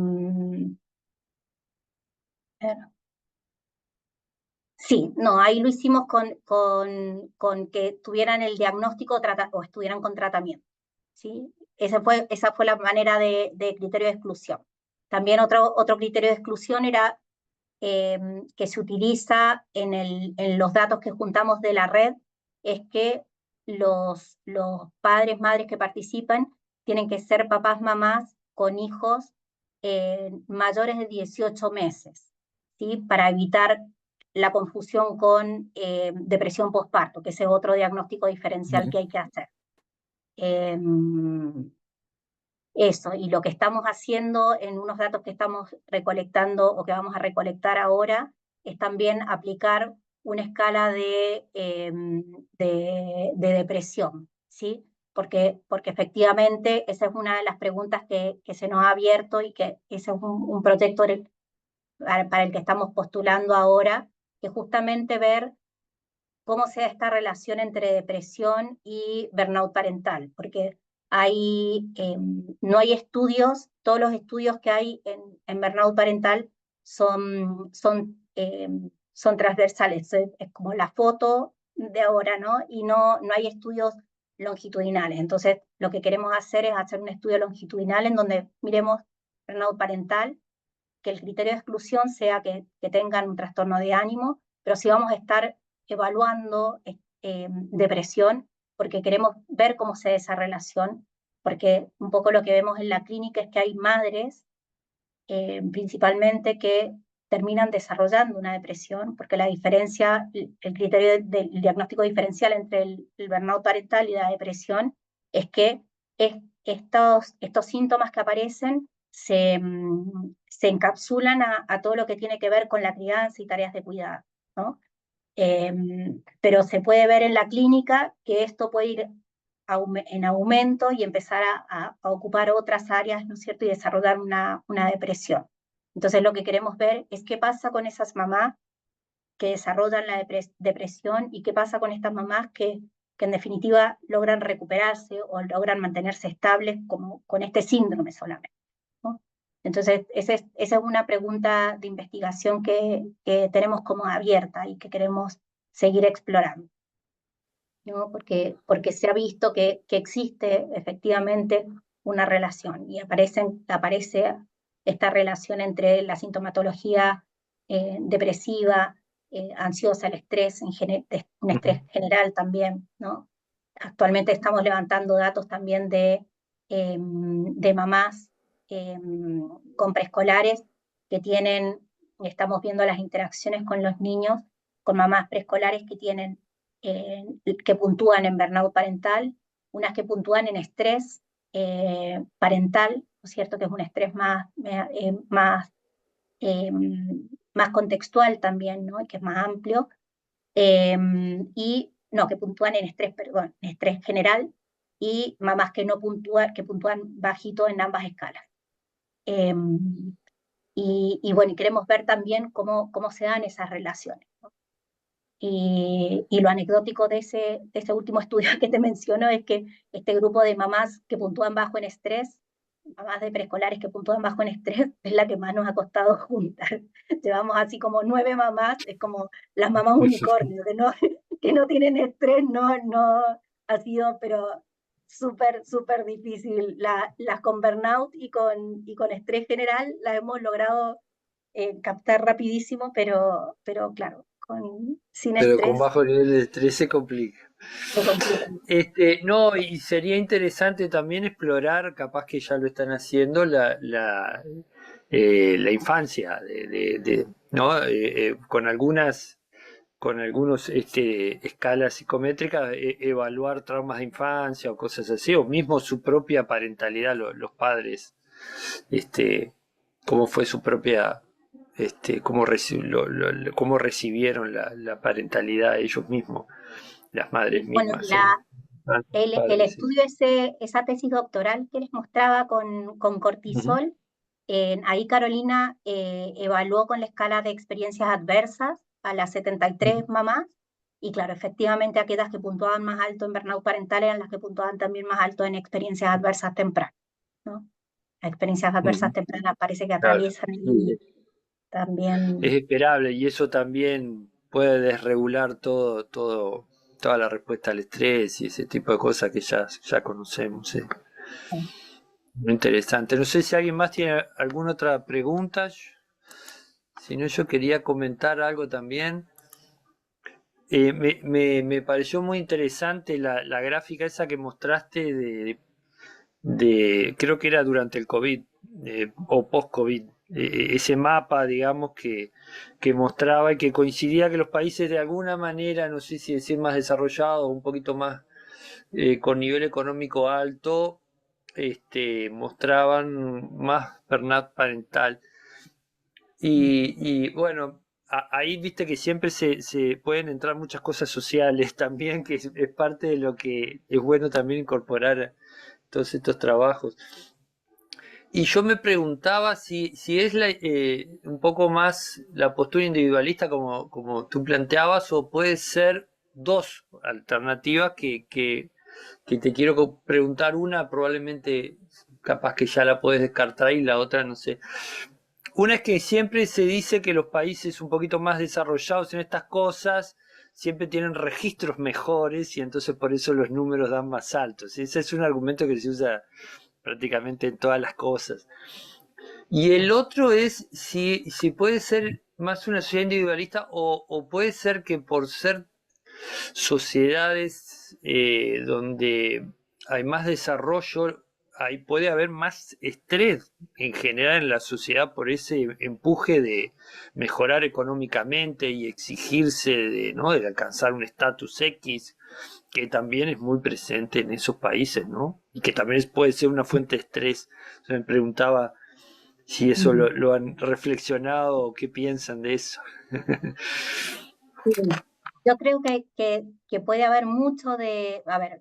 sí, no, ahí lo hicimos con que tuvieran el diagnóstico o estuvieran con tratamiento, ¿sí? Esa fue la manera de criterio de exclusión. También otro criterio de exclusión era que se utiliza en los datos que juntamos de la red, es que los padres, madres que participan tienen que ser papás, mamás con hijos mayores de 18 meses, ¿sí? Para evitar la confusión con depresión postparto, que ese es otro diagnóstico diferencial que hay que hacer. Eso, y lo que estamos haciendo en unos datos que estamos recolectando o que vamos a recolectar ahora es también aplicar una escala de depresión, ¿sí? Porque efectivamente esa es una de las preguntas que se nos ha abierto y que ese es un proyecto para el que estamos postulando ahora, que justamente ver cómo se da esta relación entre depresión y burnout parental, porque no hay estudios, todos los estudios que hay en burnout parental son transversales, es como la foto de ahora, ¿no? Y no hay estudios longitudinales. Entonces, lo que queremos hacer es hacer un estudio longitudinal en donde miremos burnout parental, que el criterio de exclusión sea que tengan un trastorno de ánimo, pero si vamos a estar evaluando depresión, porque queremos ver cómo se da esa relación, porque un poco lo que vemos en la clínica es que hay madres, principalmente, que terminan desarrollando una depresión, porque la diferencia, el criterio del diagnóstico diferencial entre el burnout parental y la depresión es que estos síntomas que aparecen se encapsulan a todo lo que tiene que ver con la crianza y tareas de cuidado, ¿no? Pero se puede ver en la clínica que esto puede ir en aumento y empezar a ocupar otras áreas, ¿no es cierto?, y desarrollar una depresión. Entonces lo que queremos ver es qué pasa con esas mamás que desarrollan la depresión y qué pasa con estas mamás que en definitiva logran recuperarse o logran mantenerse estables con este síndrome solamente, ¿no? Entonces, esa es una pregunta de investigación que tenemos como abierta y que queremos seguir explorando, ¿no? Porque se ha visto que existe efectivamente una relación y aparece esta relación entre la sintomatología depresiva, ansiosa, el estrés, un estrés general también, ¿no? Actualmente estamos levantando datos también de mamás con preescolares que estamos viendo las interacciones con los niños, con mamás preescolares que puntúan en burnout parental, unas que puntúan en estrés parental, ¿no es cierto?, que es un estrés eh, más contextual también, ¿no?, que es más amplio, y no, que puntúan en estrés, perdón, en estrés general, y mamás que no puntúan, que puntúan bajito en ambas escalas. Y bueno, y queremos ver también cómo se dan esas relaciones, ¿no? Y lo anecdótico de ese último estudio que te menciono es que este grupo de mamás que puntúan bajo en estrés, mamás de preescolares que puntúan bajo en estrés, es la que más nos ha costado juntar. Llevamos así como 9 mamás, es como las mamás unicornio, que no tienen estrés, no ha sido, pero súper difícil. Las con burnout y con estrés general las hemos logrado captar rapidísimo, pero claro, sin Pero con estrés bajo nivel de estrés se complica. se complica. No, y sería interesante también explorar, capaz que ya lo están haciendo, la infancia, ¿no? Con con algunos escalas psicométricas, evaluar traumas de infancia o cosas así, o mismo su propia parentalidad, los padres, cómo fue su propia, cómo recibieron la parentalidad ellos mismos, las madres Bueno, mismas. el Padres, sí. estudio, esa tesis doctoral que les mostraba con Ujú. cortisol, ahí Carolina evaluó con la escala de experiencias adversas a las 73 mamás, y claro, efectivamente aquellas que puntuaban más alto en burnout parental eran las que puntuaban también más alto en experiencias adversas tempranas, ¿no? Las experiencias adversas Ujú. tempranas parece que Claro. atraviesan Sí. Es también. esperable y eso también puede desregular toda la respuesta al estrés y ese tipo de cosas que ya conocemos. Sí. Muy interesante. No sé si alguien más tiene alguna otra pregunta. Si no, yo quería comentar algo también. Me pareció muy interesante la gráfica esa que mostraste creo que era durante el COVID o post-COVID, ese mapa, digamos, que mostraba y que coincidía que los países de alguna manera, no sé si decir más desarrollados, un poquito más con nivel económico alto, mostraban más burnout parental. Y bueno, ahí viste que siempre se pueden entrar muchas cosas sociales también, que es parte de lo que es bueno también incorporar todos estos trabajos. Y yo me preguntaba si es un poco más la postura individualista como tú planteabas, o puede ser dos alternativas que te quiero preguntar. Una probablemente capaz que ya la puedes descartar y la otra no sé. Una es que siempre se dice que los países un poquito más desarrollados en estas cosas siempre tienen registros mejores y entonces por eso los números dan más altos. Ese es un argumento que se usa prácticamente en todas las cosas. Y el otro es si puede ser más una sociedad individualista o puede ser que por ser sociedades donde hay más desarrollo, ahí puede haber más estrés en general en la sociedad por ese empuje de mejorar económicamente y exigirse ¿no? de alcanzar un estatus X, que también es muy presente en esos países, ¿no? Y que también puede ser una fuente de estrés. O sea, me preguntaba si eso lo han reflexionado o qué piensan de eso. Sí. Yo creo que puede haber mucho a ver,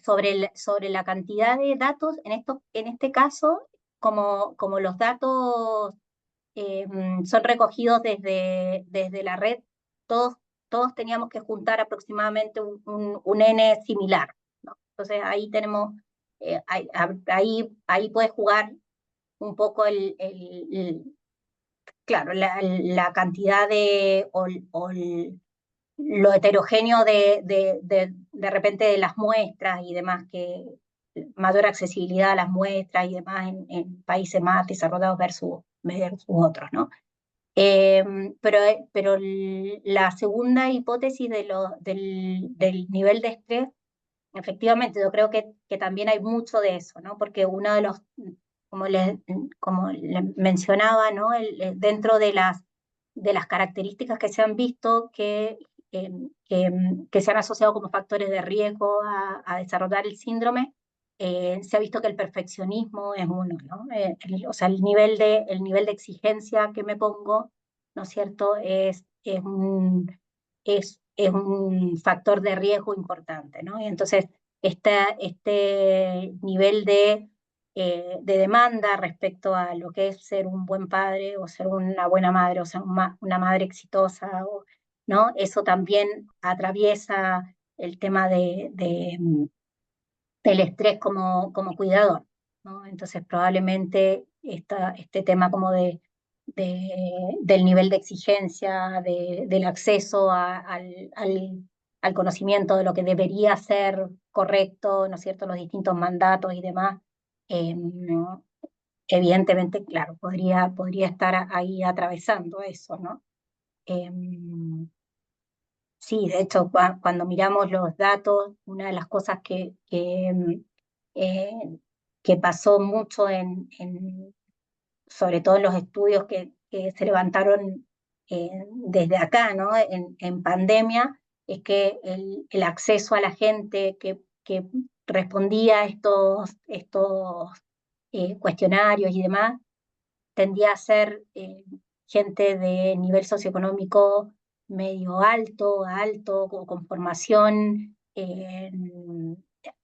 sobre la cantidad de datos, en este caso, como los datos son recogidos desde la red, todos, todos teníamos que juntar aproximadamente un N similar, ¿no? Entonces ahí tenemos, ahí puede jugar un poco claro, la cantidad lo heterogéneo de repente de las muestras y demás, que mayor accesibilidad a las muestras y demás en países más desarrollados versus otros, ¿no? Pero la segunda hipótesis del nivel de estrés, efectivamente, yo creo que también hay mucho de eso, ¿no? Porque uno de los, como les mencionaba, ¿no? Dentro de las características que se han visto eh, que se han asociado como factores de riesgo a desarrollar el síndrome, se ha visto que el perfeccionismo es uno, ¿no? O sea, el nivel de exigencia que me pongo, ¿no es cierto?, es un factor de riesgo importante, ¿no? Y entonces, este nivel de demanda respecto a lo que es ser un buen padre o ser una buena madre o ser una madre exitosa, ¿no? Eso también atraviesa el tema del estrés como cuidador, ¿no? Entonces probablemente este tema como del nivel de exigencia, del acceso al conocimiento de lo que debería ser correcto, ¿no es cierto?, los distintos mandatos y demás, eh, evidentemente, claro, podría estar ahí atravesando eso, ¿no? Eh, Sí, de hecho, cuando miramos los datos, una de las cosas eh, que pasó mucho sobre todo en los estudios que se levantaron desde acá, ¿no? En pandemia, es que el acceso a la gente que respondía a estos cuestionarios y demás tendía a ser gente de nivel socioeconómico medio alto, alto, con formación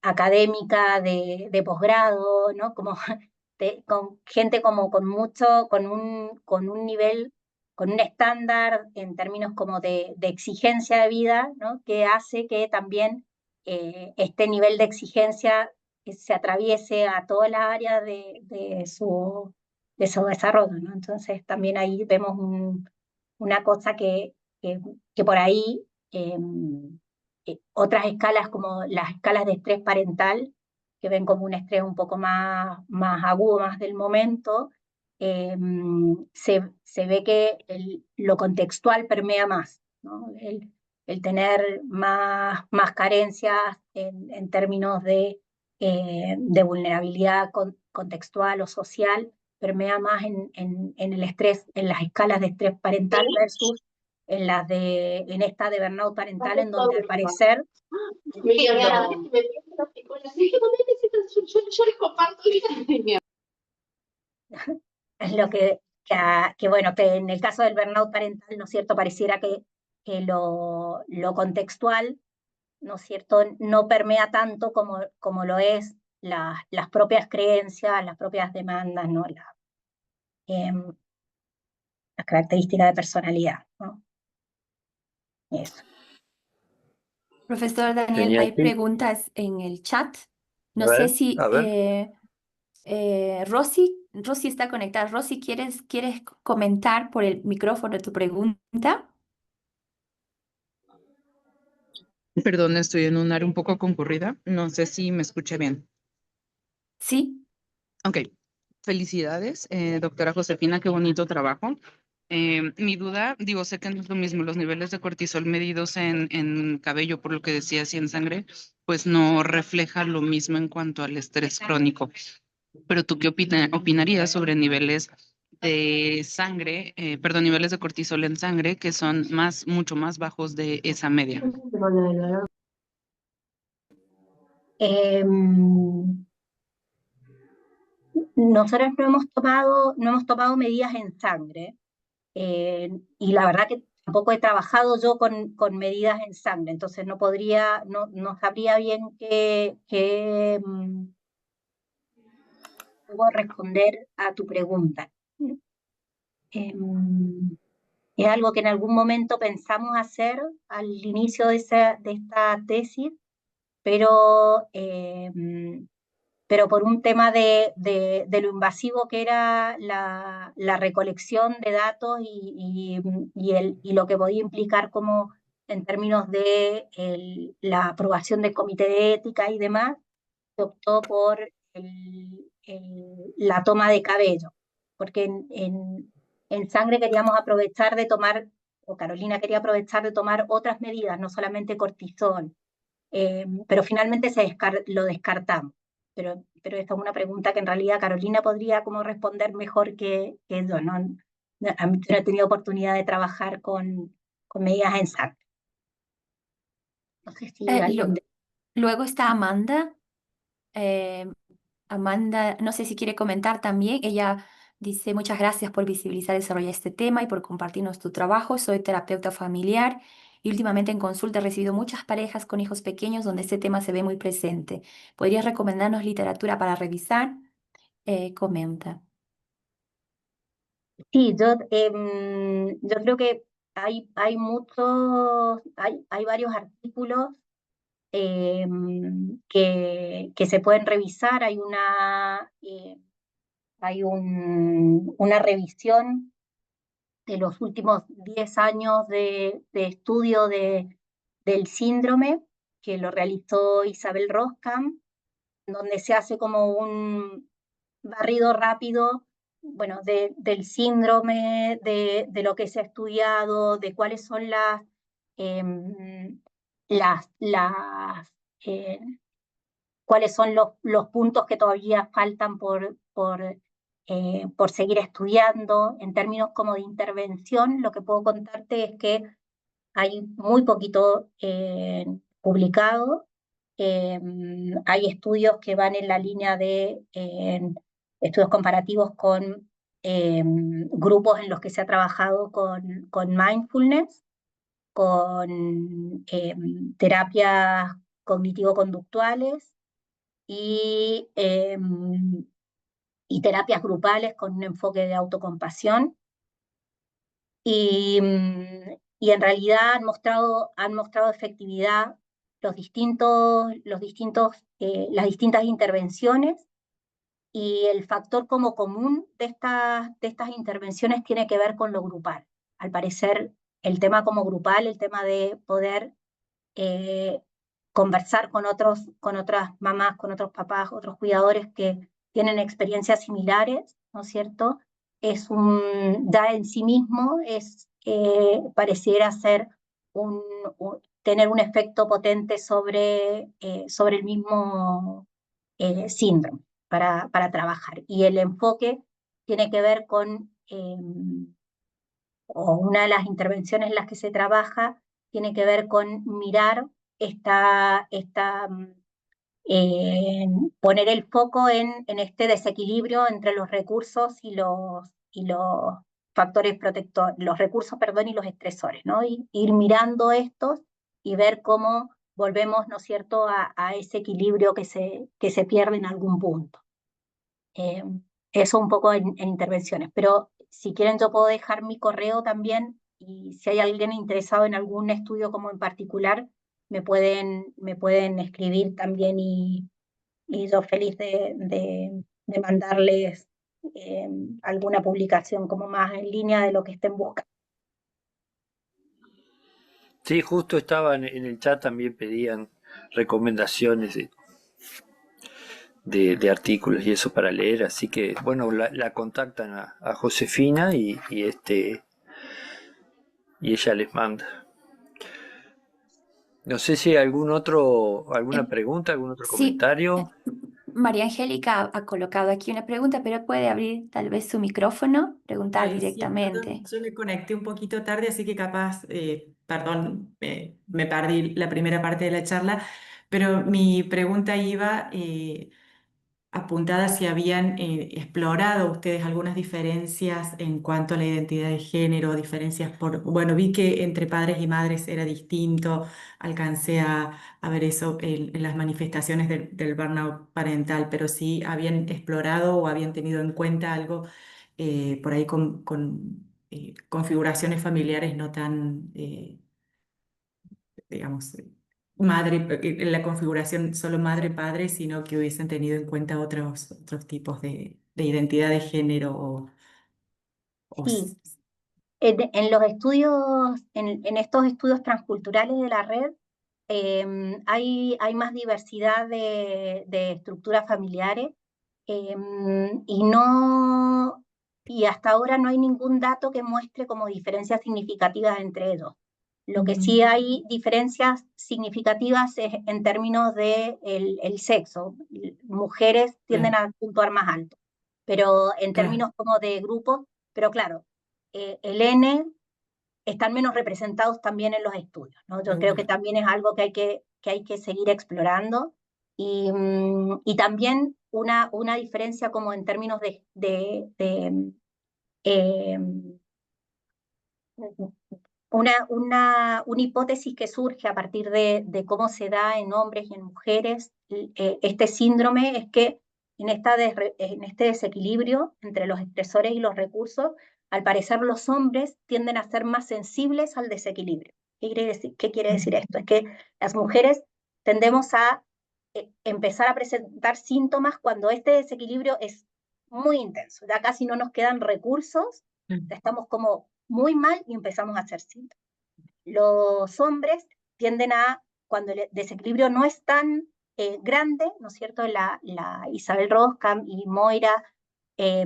académica de posgrado, ¿no? Como con gente como con mucho, con un nivel, con un estándar en términos como de exigencia de vida, ¿no? Que hace que también este nivel de exigencia se atraviese a toda la área de su desarrollo, ¿no? Entonces también ahí vemos una cosa que por ahí otras escalas como las escalas de estrés parental, que ven como un estrés un poco más agudo, más del momento, se ve que lo contextual permea más, ¿no? El tener más carencias en términos de vulnerabilidad contextual o social, permea más en el estrés, en las escalas de estrés parental versus en esta de burnout parental, en donde al parecer es lo que, bueno, que en el caso del burnout parental, ¿no es cierto?, pareciera que lo contextual, ¿no es cierto?, no permea tanto como lo es las propias creencias, las propias demandas, ¿no? Em, las características de personalidad, ¿no? Eso. Profesor Daniel, Genial, hay sí. preguntas en el chat. No sé A si ver. Rosy está conectada. Rosy, ¿quieres comentar por el micrófono tu pregunta? Perdón, estoy en un área un poco concurrida. No sé si me escuché bien. Sí. Ok. Felicidades, doctora Josefina, qué bonito trabajo. Mi duda, digo, sé que no es lo mismo, los niveles de cortisol medidos en cabello, por lo que decías, y en sangre, pues no refleja lo mismo en cuanto al estrés crónico. Pero ¿tú qué opinarías sobre niveles de sangre, perdón, niveles de cortisol en sangre que son mucho más bajos de esa media? Em, Nosotros no hemos tomado medidas en sangre, y la verdad que tampoco he trabajado yo con medidas en sangre, entonces no sabría bien cómo responder a tu pregunta. Em, es algo que en algún momento pensamos hacer al inicio de esta tesis, pero por un tema de lo invasivo que era la recolección de datos y lo que podía implicar como en términos de la aprobación del comité de ética y demás, se optó por la toma de cabello, porque en sangre queríamos aprovechar de tomar, o Carolina quería aprovechar de tomar otras medidas, no solamente cortisol, pero finalmente lo descartamos. Pero esta es una pregunta que en realidad Carolina podría como responder mejor que yo, ¿no? Yo no he tenido oportunidad de trabajar con medidas en sangre. No sé si Eh, alguien lo- Luego está Amanda. Eh, Amanda, no sé si quiere comentar también. Ella dice, muchas gracias por visibilizar y desarrollar este tema y por compartirnos tu trabajo. Soy terapeuta familiar y últimamente en consulta he recibido muchas parejas con hijos pequeños donde este tema se ve muy presente. ¿Podrías recomendarnos literatura para revisar? Comenta. Sí, yo creo que hay varios artículos que se pueden revisar. Una revisión de los últimos 10 años de estudio del síndrome, que lo realizó Isabel Roskam, donde se hace como un barrido rápido, bueno, del síndrome, de lo que se ha estudiado, de cuáles son em, las, las, eh, cuáles son los puntos que todavía faltan por por seguir estudiando. En términos como de intervención, lo que puedo contarte es que hay muy poquito publicado. Hay estudios que van en la línea de estudios comparativos con grupos en los que se ha trabajado con mindfulness, con terapias cognitivo-conductuales y terapias grupales con un enfoque de autocompasión. Y en realidad han mostrado efectividad las distintas intervenciones, y el factor como común de estas intervenciones tiene que ver con lo grupal. Al parecer, el tema como grupal, el tema de poder conversar con otras mamás, con otros papás, otros cuidadores que tienen experiencias similares, ¿no es cierto? Da en sí mismo, pareciera ser tener un efecto potente sobre el mismo síndrome para trabajar. Y el enfoque tiene que ver con, o una de las intervenciones en las que se trabaja, tiene que ver con mirar poner el foco en este desequilibrio entre los recursos y los factores protectores, los recursos, perdón, y los estresores, ¿no? Y ir mirando estos y ver cómo volvemos, ¿no es cierto?, a ese equilibrio que se pierde en algún punto. Eso un poco en intervenciones, pero si quieren yo puedo dejar mi correo también, y si hay alguien interesado en algún estudio como en particular, me pueden escribir también, y yo feliz de mandarles alguna publicación como más en línea de lo que estén buscando. Sí, justo estaban en el chat, también pedían recomendaciones de artículos y eso para leer, así que bueno, la contactan a Josefina y ella les manda. No sé si hay alguna pregunta, algún otro Sí, comentario. María Angélica ha colocado aquí una pregunta, pero puede abrir tal vez su micrófono, preguntar Sí, directamente. perdón, yo me conecté un poquito tarde, así que capaz, perdón, me perdí la primera parte de la charla, pero mi pregunta iba apuntada si habían explorado ustedes algunas diferencias en cuanto a la identidad de género, diferencias bueno, vi que entre padres y madres era distinto, alcancé a ver eso en las manifestaciones del burnout parental, pero sí habían explorado o habían tenido en cuenta algo por ahí con configuraciones familiares no tan, digamos, en la configuración solo madre-padre, sino que hubiesen tenido en cuenta otros tipos de identidad de género o Sí, en los estudios, en estos estudios transculturales de la red, hay más diversidad de estructuras familiares, y hasta ahora no hay ningún dato que muestre como diferencias significativas entre ellos. Lo que sí hay diferencias significativas es en términos de el sexo. Mujeres tienden a puntuar más alto, pero en términos como de grupos, pero claro, el N están menos representados también en los estudios, ¿no? Yo creo que también es algo que hay que seguir explorando, y también una diferencia como en términos eh, una hipótesis que surge a partir de cómo se da en hombres y en mujeres este síndrome, es que en este desequilibrio entre los estresores y los recursos, al parecer los hombres tienden a ser más sensibles al desequilibrio. ¿Qué quiere decir esto? Es que las mujeres tendemos a empezar a presentar síntomas cuando este desequilibrio es muy intenso, ya casi no nos quedan recursos, estamos como muy mal y empezamos a hacer síntomas. Los hombres tienden cuando el desequilibrio no es tan grande, ¿no es cierto? La Isabel Roskam y Moira, que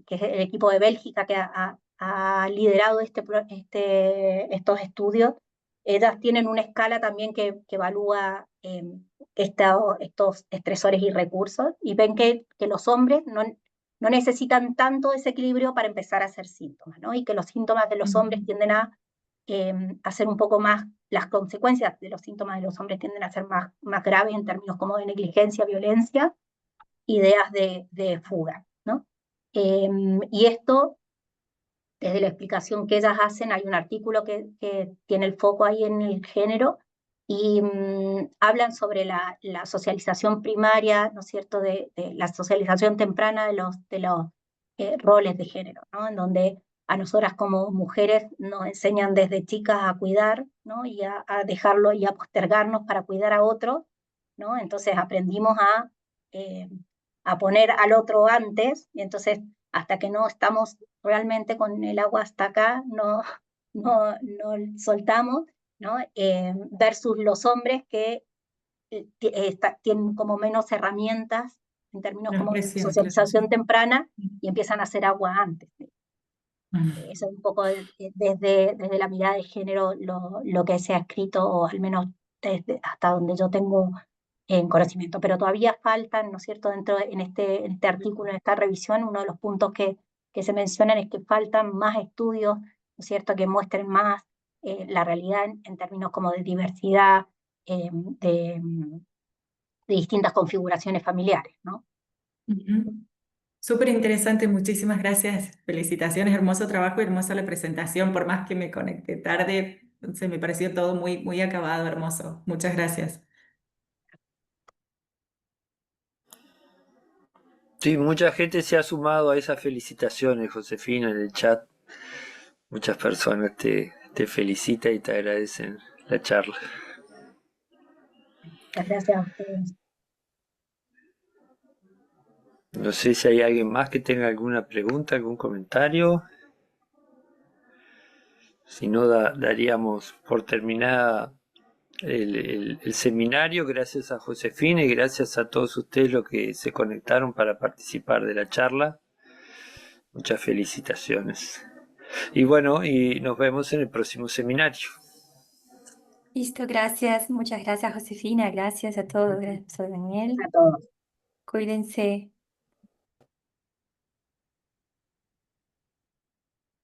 es el equipo de Bélgica que ha liderado estos estudios, ellas tienen una escala también que evalúa estos estresores y recursos, y ven que los hombres no no necesitan tanto desequilibrio para empezar a hacer síntomas, ¿no? Y que los síntomas de los hombres tienden a ser un poco más, las consecuencias de los síntomas de los hombres tienden a ser más graves en términos como de negligencia, violencia, ideas de fuga, ¿no? Y esto, desde la explicación que ellas hacen, hay un artículo que tiene el foco ahí en el género, y hablan sobre la socialización primaria, ¿no es cierto?, de la socialización temprana de los roles de género, ¿no? En donde a nosotras como mujeres nos enseñan desde chicas a cuidar, ¿no? Y a dejarlo y a postergarnos para cuidar a otros, ¿no? Entonces aprendimos a poner al otro antes, y entonces hasta que no estamos realmente con el agua hasta acá, no soltamos, ¿no? Versus los hombres que tienen como menos herramientas en términos Menos como de presión, claro. socialización temprana y empiezan a hacer agua antes. Eso es un poco desde la mirada de género lo que se ha escrito, o al menos hasta donde yo tengo en conocimiento, pero todavía faltan, ¿no es cierto?, en este artículo, en esta revisión, uno de los puntos que se mencionan es que faltan más estudios, ¿no es cierto?, que muestren más la realidad en términos como de diversidad, de distintas configuraciones familiares, ¿no? Súper interesante, muchísimas gracias. Felicitaciones, hermoso trabajo y hermosa la presentación. Por más que me conecté tarde, se me pareció todo muy, muy acabado, hermoso. Muchas gracias. Sí, mucha gente se ha sumado a esas felicitaciones, Josefina, en el chat. Muchas personas te felicitan y te agradecen la charla. Muchas gracias a ustedes. No sé si hay alguien más que tenga alguna pregunta, algún comentario. Si no, daríamos por terminada el seminario. Gracias a Josefina y gracias a todos ustedes los que se conectaron para participar de la charla. Muchas felicitaciones. Y bueno, y nos vemos en el próximo seminario. Listo, gracias. Muchas gracias, Josefina. Gracias a todos. Gracias a Daniel. A todos. Cuídense.